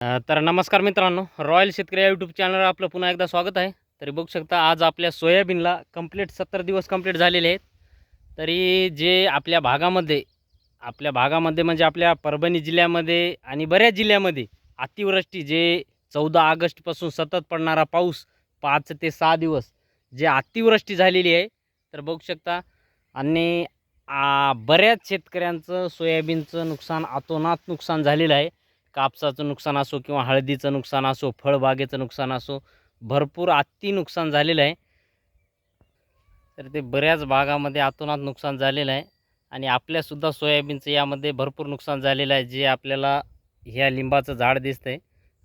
तर नमस्कार मित्रांनो, रॉयल शेतकरी यूट्यूब चॅनलवर आपलं पुन्हा एकदा स्वागत आहे. तरी बघू शकता आज आपल्या सोयाबीनला कंप्लीट 70 दिवस कंप्लीट झालेले आहेत. तरी जे आपल्या भागामध्ये म्हणजे आपल्या परभणी जिल्ह्यामध्ये आणि बऱ्याच जिल्ह्यामध्ये अतिवृष्टी जे 14 ऑगस्टपासून सतत पडणारा पाऊस 5 ते 6 दिवस जे अतिवृष्टी झालेली आहे. तर बघू शकता आणि बऱ्याच शेतकऱ्यांचं सोयाबीनचं नुकसान, अतोनात नुकसान झालेलं आहे. कापसाचं नुकसान असो किंवा हळदीचं नुकसान असो, फळबागेचं नुकसान असो, भरपूर अति नुकसान झालेलं आहे. तर ते बऱ्याच भागामध्ये अतोनात नुकसान झालेलं आहे आणि आपल्यासुद्धा सोयाबीनचं यामध्ये भरपूर नुकसान झालेलं आहे. जे आपल्याला ह्या लिंबाचं झाड दिसतंय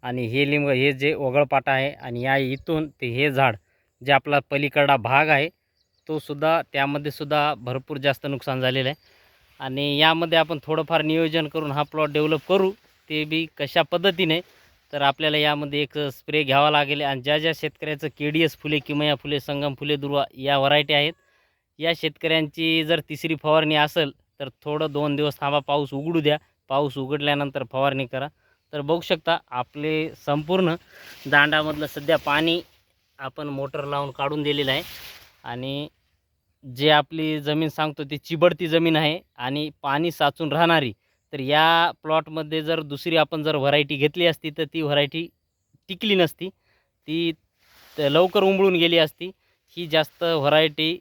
आणि हे लिंब, हे जे ओघळपाटा आहे आणि या इथून ते हे झाड जे आपला पलीकडा भाग आहे तो सुद्धा, त्यामध्ये सुद्धा भरपूर जास्त नुकसान झालेलं आहे. आणि यामध्ये आपण थोडंफार नियोजन करून हा प्लॉट डेव्हलप करू. ते बी कशा पद्धतीने, तर आपल्याला यामध्ये एक स्प्रे घ्यावा लागेल. आणि ज्या ज्या शेतकऱ्याचं KDS फुले, किमया फुले, संगम फुले, दुर्वा या व्हरायटी आहेत, या शेतकऱ्यांची जर तिसरी फवारणी असेल तर थोडं 2 दिवस थांबा, पाऊस उघडू द्या. पाऊस उघडल्यानंतर फवारणी करा. तर बघू शकता आपले संपूर्ण दांडामधलं सध्या पाणी आपण मोटर लावून काढून दिलेलं आहे. आणि जे आपली जमीन सांगतो ती चिबडती जमीन आहे आणि पाणी साचून राहणारी. तर या प्लॉटमध्ये जर दुसरी आपण जर व्हरायटी घेतली असती तर ती व्हरायटी टिकली नसती, ती लवकर उंबळून गेली असती. ही जास्त व्हरायटी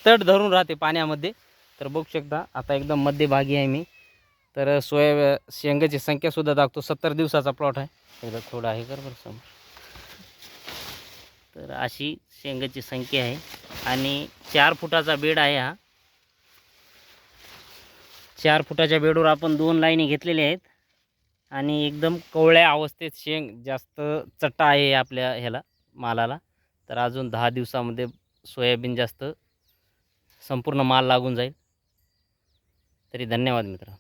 तड धरून राहते पाण्यामध्ये. तर बघू शकता आता एकदम मध्यभागी आहे मी. तर शेंगाची संख्यासुद्धा दाखवतो. 70 दिवसाचा प्लॉट आहे. एकदा थोडं आहे कर बरं समोर. तर अशी शेंगाची संख्या आहे आणि 4 फुटाचा बेड आहे हा. 4 फुटाच्या बेडवर आपण 2 लाईनी घेतलेल्या आहेत आणि एकदम कवळ्या अवस्थेत शेंग जास्त चट्टा आहे आपल्या ह्याला मालाला. तर अजून 10 दिवसामध्ये सोयाबीन जास्त संपूर्ण माल लागून जाईल. तरी धन्यवाद मित्र.